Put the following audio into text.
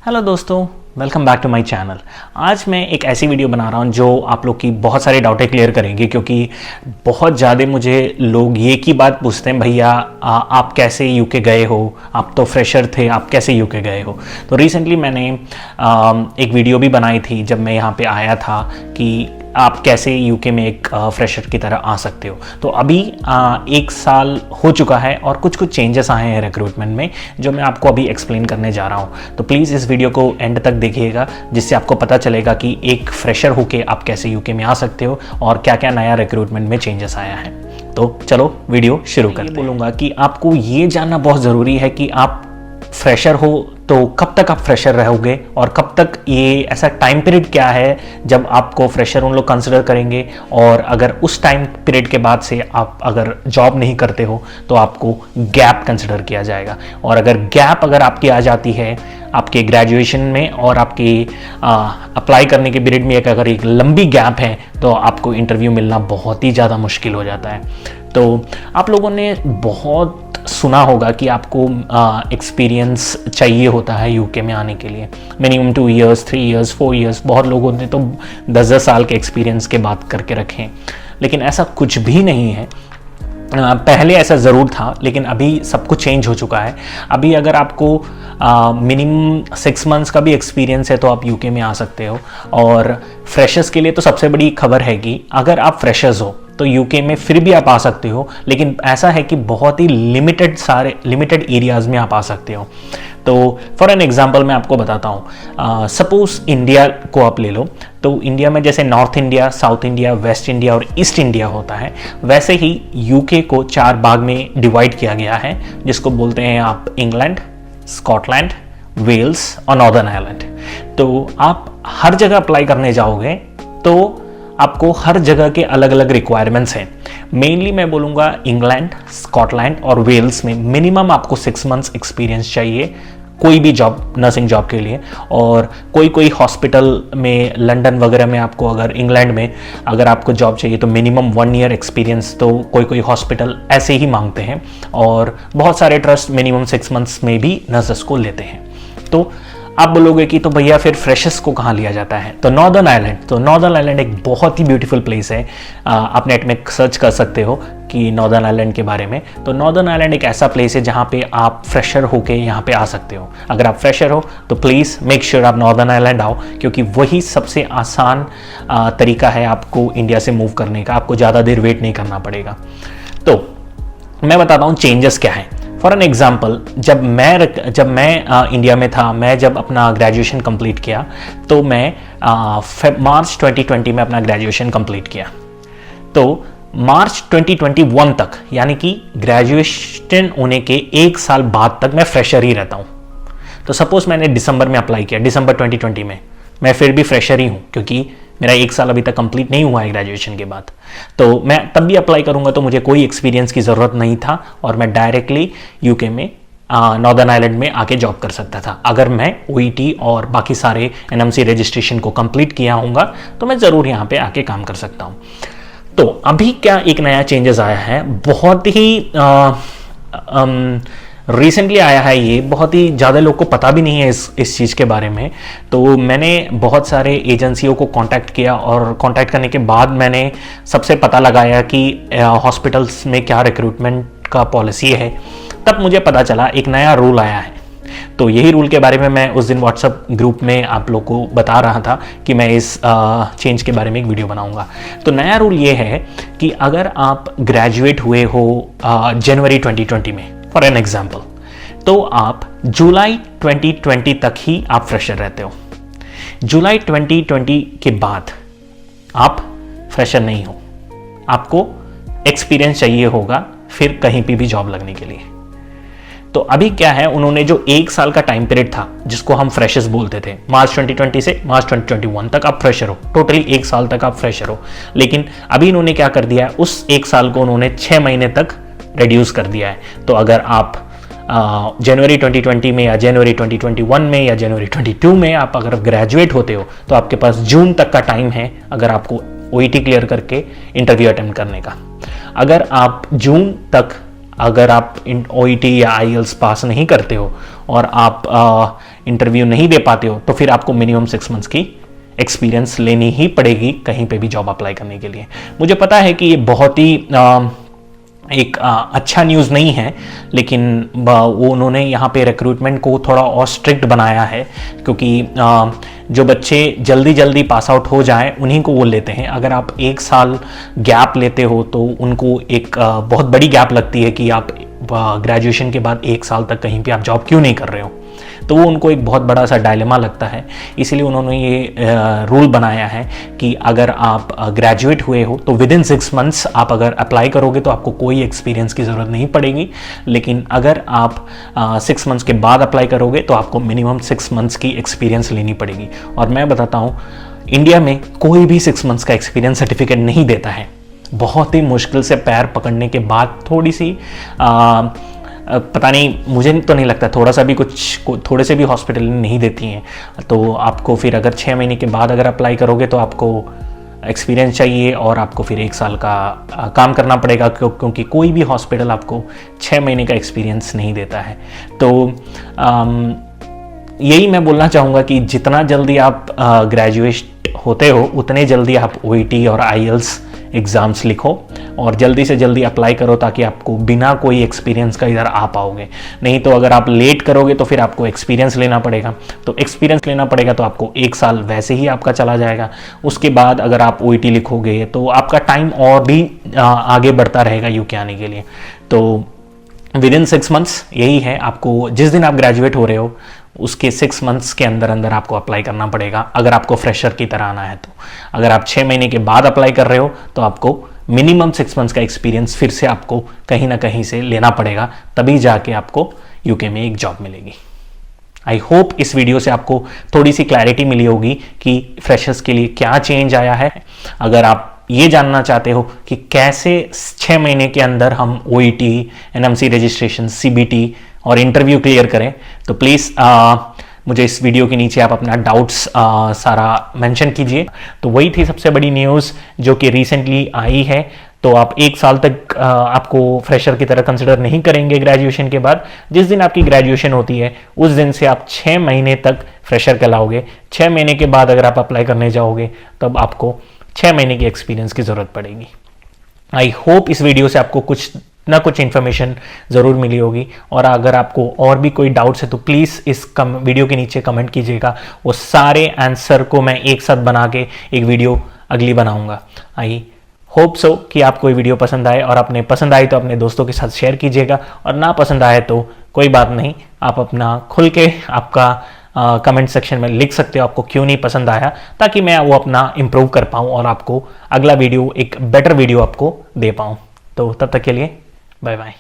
Hello दोस्तों, welcome back to my channel. आज मैं एक ऐसी वीडियो बना रहा हूँ जो आप लोग की बहुत सारे डाउटें क्लियर करेंगे, क्योंकि बहुत ज़्यादा मुझे लोग ये की बात पूछते हैं, भैया आप कैसे यूके गए हो, आप तो फ्रेशर थे, आप कैसे यूके गए हो। तो रिसेंटली मैंने एक वीडियो भी बनाई थी जब मैं यहाँ पे आया था कि आप कैसे यूके में एक फ्रेशर की तरह आ सकते हो। तो अभी 1 साल हो चुका है और कुछ चेंजेस आए हैं रिक्रूटमेंट में, जो मैं आपको अभी एक्सप्लेन करने जा रहा हूँ। तो प्लीज़ इस वीडियो को एंड तक देखिएगा, जिससे आपको पता चलेगा कि एक फ्रेशर होके आप कैसे यूके में आ सकते हो और क्या क्या नया रिक्रूटमेंट में चेंजेस आया है। तो चलो वीडियो शुरू करते हैं। बोलूँगा कि आपको ये जानना बहुत ज़रूरी है कि आप फ्रेशर हो तो कब तक आप फ्रेशर रहोगे और कब तक, ये ऐसा टाइम पीरियड क्या है जब आपको फ्रेशर उन लोग कंसिडर करेंगे, और अगर उस टाइम पीरियड के बाद से आप अगर जॉब नहीं करते हो तो आपको गैप कंसिडर किया जाएगा। और अगर गैप आपकी आ जाती है आपके ग्रेजुएशन में और आपके अप्लाई करने के पीरियड में अगर एक लंबी गैप है तो आपको इंटरव्यू मिलना बहुत ही ज़्यादा मुश्किल हो जाता है। तो आप लोगों ने बहुत सुना होगा कि आपको एक्सपीरियंस चाहिए होता है यूके में आने के लिए, मिनिमम 2 इयर्स, 3 इयर्स, 4 इयर्स। बहुत लोगों ने तो 10-10 साल के एक्सपीरियंस के बात करके रखे हैं, लेकिन ऐसा कुछ भी नहीं है। पहले ऐसा ज़रूर था, लेकिन अभी सब कुछ चेंज हो चुका है। अभी अगर आपको मिनिमम 6 मंथ्स का भी एक्सपीरियंस है तो आप यूके में आ सकते हो। और फ्रेशर्स के लिए तो सबसे बड़ी खबर है कि अगर आप फ्रेशर्स हो तो यूके में फिर भी आप आ सकते हो, लेकिन ऐसा है कि बहुत ही लिमिटेड एरियाज़ में आप आ सकते हो। तो फॉर एन एग्जांपल मैं आपको बताता हूँ। सपोज इंडिया को आप ले लो, तो इंडिया में जैसे north India, south India, waste India और ईस्ट इंडिया होता है, वैसे ही यूके को 4 भाग में डिवाइड किया गया है, जिसको बोलते हैं आप इंग्लैंड, स्कॉटलैंड, वेल्स और नॉर्दर्न आयरलैंड। तो आप हर जगह अप्लाई करने जाओगे तो आपको हर जगह के अलग अलग रिक्वायरमेंट्स हैं। मेनली मैं बोलूँगा इंग्लैंड, स्कॉटलैंड और वेल्स में मिनिमम आपको 6 मंथ्स एक्सपीरियंस चाहिए कोई भी जॉब, नर्सिंग जॉब के लिए। और कोई हॉस्पिटल में, लंदन वगैरह में आपको, अगर इंग्लैंड में अगर आपको जॉब चाहिए तो मिनिमम 1 ईयर एक्सपीरियंस तो कोई हॉस्पिटल ऐसे ही मांगते हैं। और बहुत सारे ट्रस्ट मिनिमम 6 मंथ्स में भी नर्सेस को लेते हैं। तो आप बोलोगे कि तो भैया फिर फ्रेशर्स को कहाँ लिया जाता है? तो नॉर्दर्न आइलैंड एक बहुत ही ब्यूटीफुल प्लेस है। आप नेट में सर्च कर सकते हो कि नॉर्दर्न आइलैंड के बारे में। तो नॉर्दर्न आइलैंड एक ऐसा प्लेस है जहाँ पे आप फ्रेशर होके यहाँ पे आ सकते हो। अगर आप फ्रेशर हो तो प्लीज़ मेक श्योर आप नॉर्दर्न आइलैंड आओ, क्योंकि वही सबसे आसान तरीका है आपको इंडिया से मूव करने का। आपको ज़्यादा देर वेट नहीं करना पड़ेगा। तो मैं बताता हूँ चेंजेस क्या है। फॉर एन एग्जाम्पल, जब मैं इंडिया में था, मैं जब अपना ग्रेजुएशन कंप्लीट किया तो मैं मार्च 2020 में अपना ग्रेजुएशन कंप्लीट किया। तो मार्च 2021 तक, यानी कि ग्रेजुएशन होने के 1 साल बाद तक मैं फ्रेशर ही रहता हूँ। तो सपोज मैंने दिसंबर में अप्लाई किया, दिसंबर 2020 में, मैं फिर भी फ्रेशर ही हूँ, क्योंकि मेरा 1 साल अभी तक कंप्लीट नहीं हुआ है ग्रेजुएशन के बाद। तो मैं तब भी अप्लाई करूंगा तो मुझे कोई एक्सपीरियंस की ज़रूरत नहीं था और मैं डायरेक्टली यूके में नॉर्दर्न आइलैंड में आके जॉब कर सकता था। अगर मैं ओईटी और बाकी सारे एनएमसी रजिस्ट्रेशन को कंप्लीट किया होऊंगा तो मैं ज़रूर यहाँ पे आके काम कर सकता हूँ। तो अभी क्या एक नया चेंजेस आया है, बहुत ही रिसेंटली आया है। ये बहुत ही ज़्यादा लोग को पता भी नहीं है इस चीज़ के बारे में। तो मैंने बहुत सारे एजेंसियों को कांटेक्ट किया और कांटेक्ट करने के बाद मैंने सबसे पता लगाया कि हॉस्पिटल्स में क्या रिक्रूटमेंट का पॉलिसी है। तब मुझे पता चला एक नया रूल आया है। तो यही रूल के बारे में मैं उस दिन व्हाट्सएप ग्रुप में आप लोग को बता रहा था कि मैं इस चेंज के बारे में एक वीडियो बनाऊंगा। तो नया रूल ये है कि अगर आप ग्रेजुएट हुए हो जनवरी 2020 में, फॉर एन एग्जाम्पल, तो आप जुलाई 2020 तक ही आप फ्रेशर रहते हो। जुलाई 2020 के बाद आप फ्रेशर नहीं हो, आपको एक्सपीरियंस चाहिए होगा फिर कहीं पे भी जॉब लगने के लिए। तो अभी क्या है, उन्होंने जो 1 साल का टाइम पीरियड था जिसको हम फ्रेशर्स बोलते थे, मार्च 2020 से मार्च 2021 तक आप फ्रेशर हो, टोटली 1 साल तक आप फ्रेशर हो। लेकिन अभी इन्होंने क्या कर दिया है, उस 1 साल को उन्होंने 6 महीने तक रिड्यूस कर दिया है। तो अगर आप जनवरी 2020 में या जनवरी 2021 में या जनवरी 22 में आप अगर ग्रेजुएट होते हो तो आपके पास जून तक का टाइम है अगर आपको ओईटी क्लियर करके इंटरव्यू अटेम्प्ट करने का। अगर आप जून तक अगर आप ओईटी या आईएलटीएस पास नहीं करते हो और आप इंटरव्यू नहीं दे पाते हो तो फिर आपको मिनिमम 6 मंथ्स की एक्सपीरियंस लेनी ही पड़ेगी कहीं पे भी जॉब अप्लाई करने के लिए। मुझे पता है कि ये बहुत ही एक अच्छा न्यूज़ नहीं है, लेकिन वो उन्होंने यहाँ पे रिक्रूटमेंट को थोड़ा और स्ट्रिक्ट बनाया है, क्योंकि जो बच्चे जल्दी जल्दी पास आउट हो जाएं उन्हीं को वो लेते हैं। अगर आप 1 साल गैप लेते हो तो उनको एक बहुत बड़ी गैप लगती है कि आप ग्रेजुएशन के बाद 1 साल तक कहीं पे आप जॉब क्यों नहीं कर रहे हो, तो वो उनको एक बहुत बड़ा सा डायलेमा लगता है। इसलिए उन्होंने ये रूल बनाया है कि अगर आप ग्रेजुएट हुए हो तो विद इन 6 मंथ्स आप अगर अप्लाई करोगे तो आपको कोई एक्सपीरियंस की ज़रूरत नहीं पड़ेगी, लेकिन अगर आप 6 मंथ्स के बाद अप्लाई करोगे तो आपको मिनिमम 6 मंथ्स की एक्सपीरियंस लेनी पड़ेगी। और मैं बताता हूँ, इंडिया में कोई भी 6 मंथ्स का एक्सपीरियंस सर्टिफिकेट नहीं देता है। बहुत ही मुश्किल से पैर पकड़ने के बाद थोड़ी सी पता नहीं, मुझे तो नहीं लगता थोड़े से भी हॉस्पिटल नहीं देती हैं। तो आपको फिर अगर 6 महीने के बाद अगर अप्लाई करोगे तो आपको एक्सपीरियंस चाहिए और आपको फिर 1 साल का काम करना पड़ेगा, क्योंकि कोई भी हॉस्पिटल आपको 6 महीने का एक्सपीरियंस नहीं देता है। तो यही मैं बोलना चाहूँगा कि जितना जल्दी आप ग्रेजुएट होते हो उतने जल्दी आप OET और IELTS एग्ज़ाम्स लिखो और जल्दी से जल्दी अप्लाई करो, ताकि आपको बिना कोई एक्सपीरियंस का इधर आ पाओगे। नहीं तो अगर आप लेट करोगे तो फिर आपको एक्सपीरियंस लेना पड़ेगा, तो एक्सपीरियंस लेना पड़ेगा तो आपको 1 साल वैसे ही आपका चला जाएगा। उसके बाद अगर आप OET लिखोगे तो आपका टाइम और भी आगे बढ़ता रहेगा यूके आने के लिए। तो विद इन 6 मंथ्स यही है, आपको जिस दिन आप ग्रेजुएट हो रहे हो उसके 6 मंथ्स के अंदर अंदर आपको अप्लाई करना पड़ेगा, अगर आपको फ्रेशर की तरह आना है तो। अगर आप 6 महीने के बाद अप्लाई कर रहे हो तो आपको मिनिमम 6 मंथ्स का एक्सपीरियंस फिर से आपको कहीं ना कहीं से लेना पड़ेगा, तभी जाके आपको यूके में एक जॉब मिलेगी। आई होप इस वीडियो से आपको थोड़ी सी क्लैरिटी मिली होगी कि फ्रेशर्स के लिए क्या चेंज आया है। अगर आप ये जानना चाहते हो कि कैसे 6 महीने के अंदर हम OET, NMC रजिस्ट्रेशन, CBT और इंटरव्यू क्लियर करें, तो प्लीज़ मुझे इस वीडियो के नीचे आप अपना डाउट्स सारा मेंशन कीजिए। तो वही थी सबसे बड़ी न्यूज़ जो कि रिसेंटली आई है। तो आप 1 साल तक आपको फ्रेशर की तरह कंसिडर नहीं करेंगे ग्रेजुएशन के बाद। जिस दिन आपकी ग्रेजुएशन होती है उस दिन से आप 6 महीने तक फ्रेशर कहलाओगे। 6 महीने के बाद अगर आप अप्लाई करने जाओगे तब आपको 6 महीने की एक्सपीरियंस की ज़रूरत पड़ेगी। आई होप इस वीडियो से आपको कुछ ना कुछ इन्फॉर्मेशन ज़रूर मिली होगी, और अगर आपको और भी कोई डाउट्स है तो प्लीज़ इस वीडियो के नीचे कमेंट कीजिएगा। वो सारे आंसर को मैं एक साथ बना के एक वीडियो अगली बनाऊंगा। आई होप सो कि आपको ये वीडियो पसंद आए, और अपने पसंद आई तो अपने दोस्तों के साथ शेयर कीजिएगा, और ना पसंद आए तो कोई बात नहीं, आप अपना खुल के आपका कमेंट सेक्शन में लिख सकते हो आपको क्यों नहीं पसंद आया, ताकि मैं वो अपना इम्प्रूव कर पाऊँ और आपको अगला वीडियो एक बेटर वीडियो आपको दे पाऊँ। तो तब तक के लिए बाय बाय।